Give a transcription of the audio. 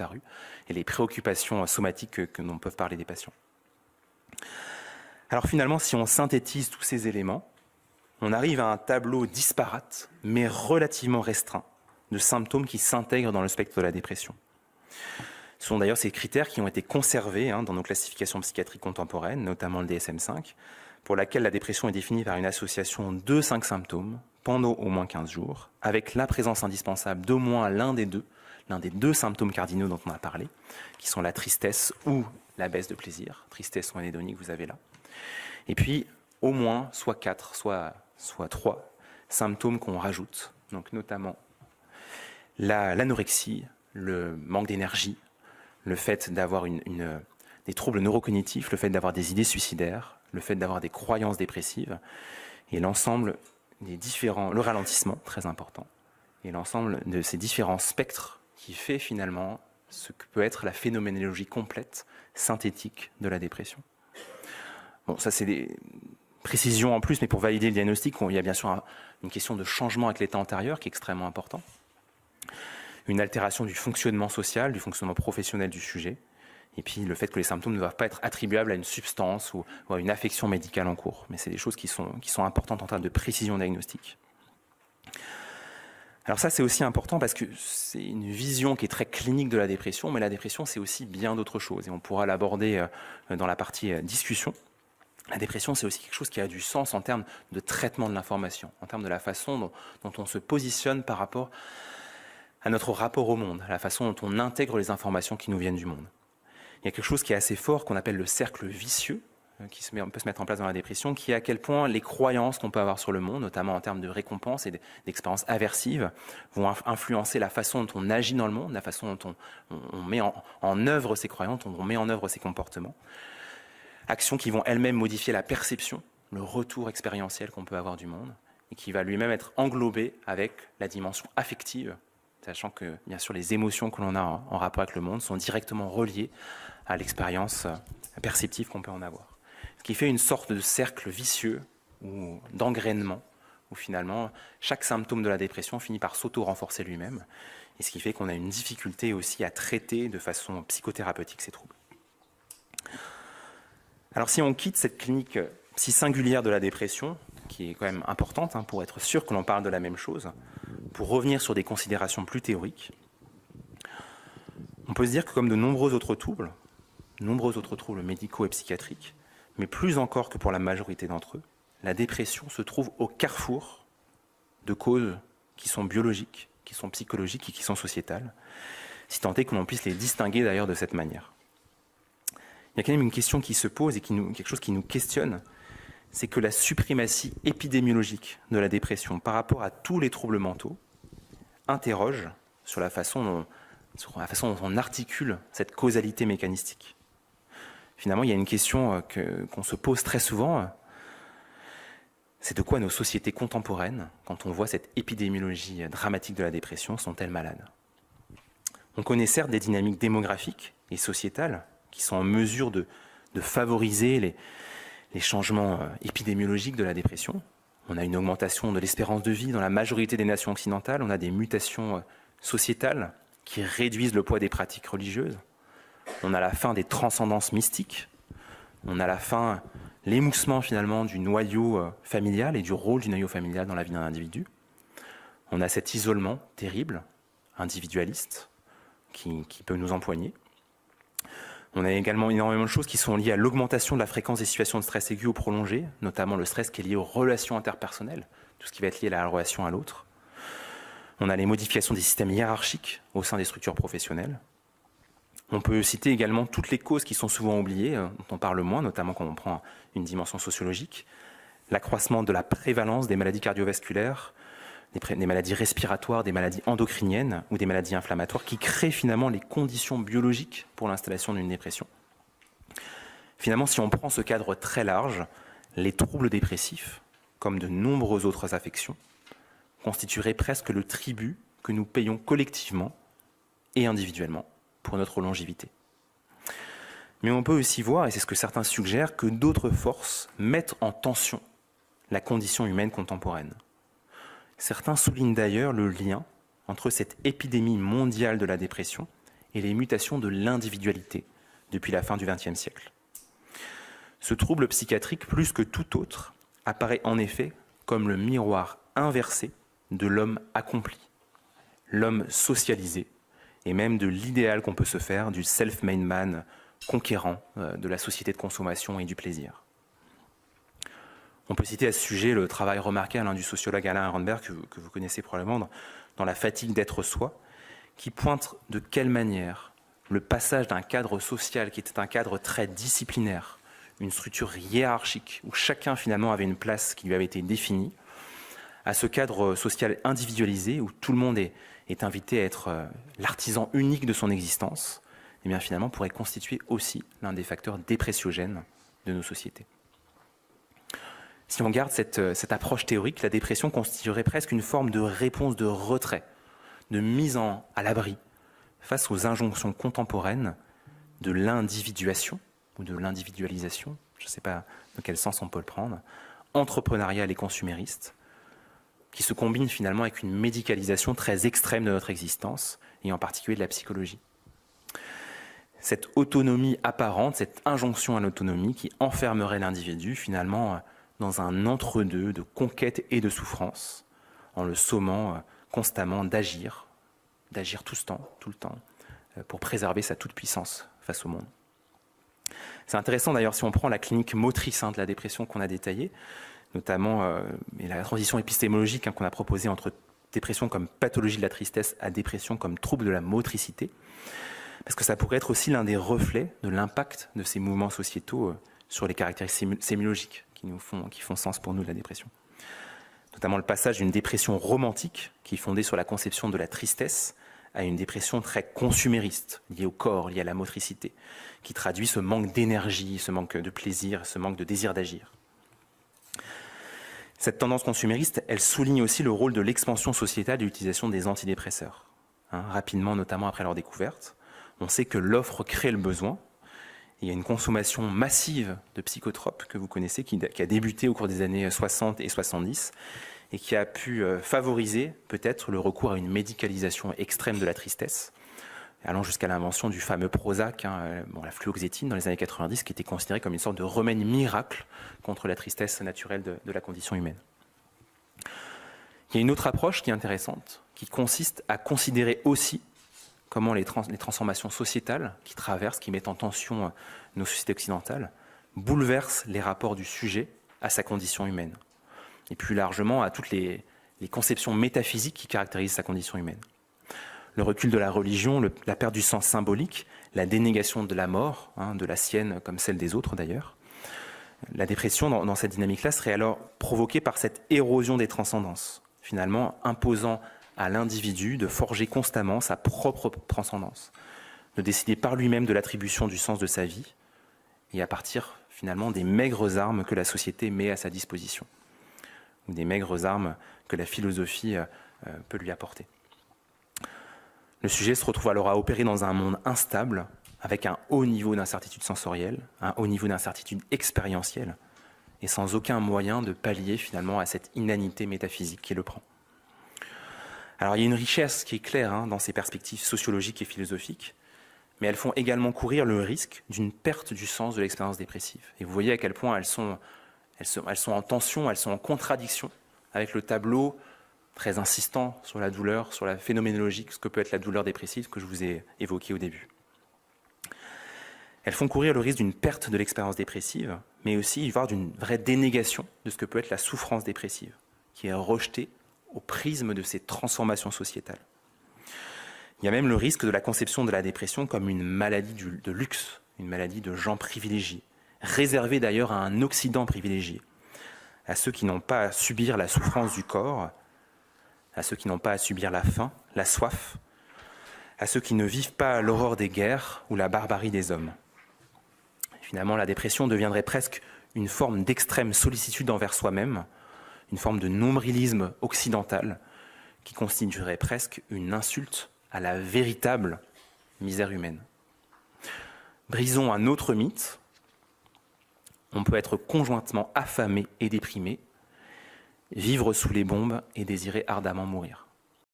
rue et les préoccupations somatiques que l'on peut parler des patients. Alors finalement, si on synthétise tous ces éléments, on arrive à un tableau disparate, mais relativement restreint, de symptômes qui s'intègrent dans le spectre de la dépression. Ce sont d'ailleurs ces critères qui ont été conservés dans nos classifications psychiatriques contemporaines, notamment le DSM-5, pour laquelle la dépression est définie par une association de 5 symptômes pendant au moins 15 jours, avec la présence indispensable d'au moins l'un des deux symptômes cardinaux dont on a parlé, qui sont la tristesse ou la baisse de plaisir, tristesse ou anédonie que vous avez là. Et puis, au moins, soit 4, soit 3 symptômes qu'on rajoute, donc notamment l'anorexie, le manque d'énergie, le fait d'avoir des troubles neurocognitifs, le fait d'avoir des idées suicidaires, le fait d'avoir des croyances dépressives, et l'ensemble le ralentissement, très important, et l'ensemble de ces différents spectres qui fait finalement ce que peut être la phénoménologie complète, synthétique de la dépression. Bon, ça c'est des précisions en plus, mais pour valider le diagnostic, il y a bien sûr une question de changement avec l'état antérieur qui est extrêmement important. Une altération du fonctionnement social, du fonctionnement professionnel du sujet, et puis le fait que les symptômes ne doivent pas être attribuables à une substance ou à une affection médicale en cours. Mais c'est des choses qui sont importantes en termes de précision diagnostique. Alors ça, c'est aussi important parce que c'est une vision qui est très clinique de la dépression, mais la dépression, c'est aussi bien d'autres choses. Et on pourra l'aborder dans la partie discussion. La dépression, c'est aussi quelque chose qui a du sens en termes de traitement de l'information, en termes de la façon dont on se positionne par rapport à notre rapport au monde, à la façon dont on intègre les informations qui nous viennent du monde. Il y a quelque chose qui est assez fort qu'on appelle le cercle vicieux, qui peut se mettre en place dans la dépression, qui est à quel point les croyances qu'on peut avoir sur le monde, notamment en termes de récompense et d'expériences aversives, vont influencer la façon dont on agit dans le monde, la façon dont on met en œuvre ces croyances, dont on met en œuvre ces comportements. Actions qui vont elles-mêmes modifier la perception, le retour expérientiel qu'on peut avoir du monde, et qui va lui-même être englobé avec la dimension affective, sachant que, bien sûr, les émotions que l'on a en rapport avec le monde sont directement reliées à l'expérience perceptive qu'on peut en avoir. Ce qui fait une sorte de cercle vicieux ou d'engrainement, où finalement, chaque symptôme de la dépression finit par s'auto-renforcer lui-même, et ce qui fait qu'on a une difficulté aussi à traiter de façon psychothérapeutique ces troubles. Alors si on quitte cette clinique si singulière de la dépression, qui est quand même importante pour être sûr que l'on parle de la même chose, pour revenir sur des considérations plus théoriques, on peut se dire que comme de nombreux autres troubles médicaux et psychiatriques, mais plus encore que pour la majorité d'entre eux, la dépression se trouve au carrefour de causes qui sont biologiques, qui sont psychologiques et qui sont sociétales, si tant est que l'on puisse les distinguer d'ailleurs de cette manière. Il y a quand même une question qui se pose et quelque chose qui nous questionne, c'est que la suprématie épidémiologique de la dépression par rapport à tous les troubles mentaux interroge sur la façon dont on articule cette causalité mécanistique. Finalement, il y a une question qu'on se pose très souvent, c'est de quoi nos sociétés contemporaines, quand on voit cette épidémiologie dramatique de la dépression, sont-elles malades? On connaît certes des dynamiques démographiques et sociétales qui sont en mesure de favoriser les changements épidémiologiques de la dépression. On a une augmentation de l'espérance de vie dans la majorité des nations occidentales. On a des mutations sociétales qui réduisent le poids des pratiques religieuses. On a la fin des transcendances mystiques. On a la fin, l'émoussement finalement du noyau familial et du rôle du noyau familial dans la vie d'un individu. On a cet isolement terrible, individualiste, qui peut nous empoigner. On a également énormément de choses qui sont liées à l'augmentation de la fréquence des situations de stress aigu ou prolongé, notamment le stress qui est lié aux relations interpersonnelles, tout ce qui va être lié à la relation à l'autre. On a les modifications des systèmes hiérarchiques au sein des structures professionnelles. On peut citer également toutes les causes qui sont souvent oubliées, dont on parle moins, notamment quand on prend une dimension sociologique. L'accroissement de la prévalence des maladies cardiovasculaires, des maladies respiratoires, des maladies endocriniennes ou des maladies inflammatoires qui créent finalement les conditions biologiques pour l'installation d'une dépression. Finalement, si on prend ce cadre très large, les troubles dépressifs, comme de nombreuses autres affections, constitueraient presque le tribut que nous payons collectivement et individuellement pour notre longévité. Mais on peut aussi voir, et c'est ce que certains suggèrent, que d'autres forces mettent en tension la condition humaine contemporaine. Certains soulignent d'ailleurs le lien entre cette épidémie mondiale de la dépression et les mutations de l'individualité depuis la fin du XXe siècle. Ce trouble psychiatrique, plus que tout autre, apparaît en effet comme le miroir inversé de l'homme accompli, l'homme socialisé, et même de l'idéal qu'on peut se faire du self-made man conquérant de la société de consommation et du plaisir. On peut citer à ce sujet le travail remarquable du sociologue Alain Ehrenberg, que vous connaissez probablement, dans La fatigue d'être soi, qui pointe de quelle manière le passage d'un cadre social qui était un cadre très disciplinaire, une structure hiérarchique, où chacun finalement avait une place qui lui avait été définie, à ce cadre social individualisé, où tout le monde est invité à être l'artisan unique de son existence, et bien finalement pourrait constituer aussi l'un des facteurs dépressiogènes de nos sociétés. Si on garde cette approche théorique, la dépression constituerait presque une forme de réponse de retrait, de mise à l'abri face aux injonctions contemporaines de l'individuation ou de l'individualisation, je ne sais pas dans quel sens on peut le prendre, entrepreneuriale et consumériste, qui se combine finalement avec une médicalisation très extrême de notre existence, et en particulier de la psychologie. Cette autonomie apparente, cette injonction à l'autonomie qui enfermerait l'individu finalement dans un entre-deux de conquête et de souffrance, en le sommant constamment d'agir tout le temps, pour préserver sa toute-puissance face au monde. C'est intéressant d'ailleurs si on prend la clinique motrice de la dépression qu'on a détaillée, notamment la transition épistémologique qu'on a proposée entre dépression comme pathologie de la tristesse à dépression comme trouble de la motricité, parce que ça pourrait être aussi l'un des reflets de l'impact de ces mouvements sociétaux sur les caractéristiques sémiologiques qui font sens pour nous de la dépression. Notamment le passage d'une dépression romantique qui est fondée sur la conception de la tristesse à une dépression très consumériste, liée au corps, liée à la motricité, qui traduit ce manque d'énergie, ce manque de plaisir, ce manque de désir d'agir. Cette tendance consumériste, elle souligne aussi le rôle de l'expansion sociétale de l'utilisation des antidépresseurs. Rapidement, notamment après leur découverte, on sait que l'offre crée le besoin. Il y a une consommation massive de psychotropes que vous connaissez, qui a débuté au cours des années 60 et 70 et qui a pu favoriser peut-être le recours à une médicalisation extrême de la tristesse, allant jusqu'à l'invention du fameux Prozac, la fluoxétine dans les années 90, qui était considérée comme une sorte de remède miracle contre la tristesse naturelle de la condition humaine. Il y a une autre approche qui est intéressante, qui consiste à considérer aussi comment les transformations sociétales qui traversent, qui mettent en tension nos sociétés occidentales, bouleversent les rapports du sujet à sa condition humaine. Et plus largement à toutes les conceptions métaphysiques qui caractérisent sa condition humaine. Le recul de la religion, la perte du sens symbolique, la dénégation de la mort, de la sienne comme celle des autres d'ailleurs. La dépression dans cette dynamique-là serait alors provoquée par cette érosion des transcendances, finalement imposant à l'individu de forger constamment sa propre transcendance, de décider par lui-même de l'attribution du sens de sa vie, et à partir finalement des maigres armes que la société met à sa disposition, ou des maigres armes que la philosophie peut lui apporter. Le sujet se retrouve alors à opérer dans un monde instable, avec un haut niveau d'incertitude sensorielle, un haut niveau d'incertitude expérientielle, et sans aucun moyen de pallier finalement à cette inanité métaphysique qui le prend. Alors il y a une richesse qui est claire dans ces perspectives sociologiques et philosophiques, mais elles font également courir le risque d'une perte du sens de l'expérience dépressive. Et vous voyez à quel point elles sont en tension, elles sont en contradiction avec le tableau très insistant sur la douleur, sur la phénoménologie, ce que peut être la douleur dépressive que je vous ai évoqué au début. Elles font courir le risque d'une perte de l'expérience dépressive, mais aussi voire d'une vraie dénégation de ce que peut être la souffrance dépressive, qui est rejetée au prisme de ces transformations sociétales. Il y a même le risque de la conception de la dépression comme une maladie de luxe, une maladie de gens privilégiés, réservée d'ailleurs à un Occident privilégié, à ceux qui n'ont pas à subir la souffrance du corps, à ceux qui n'ont pas à subir la faim, la soif, à ceux qui ne vivent pas l'aurore des guerres ou la barbarie des hommes. Finalement, la dépression deviendrait presque une forme d'extrême sollicitude envers soi-même, une forme de nombrilisme occidental qui constituerait presque une insulte à la véritable misère humaine. Brisons un autre mythe. On peut être conjointement affamé et déprimé, vivre sous les bombes et désirer ardemment mourir.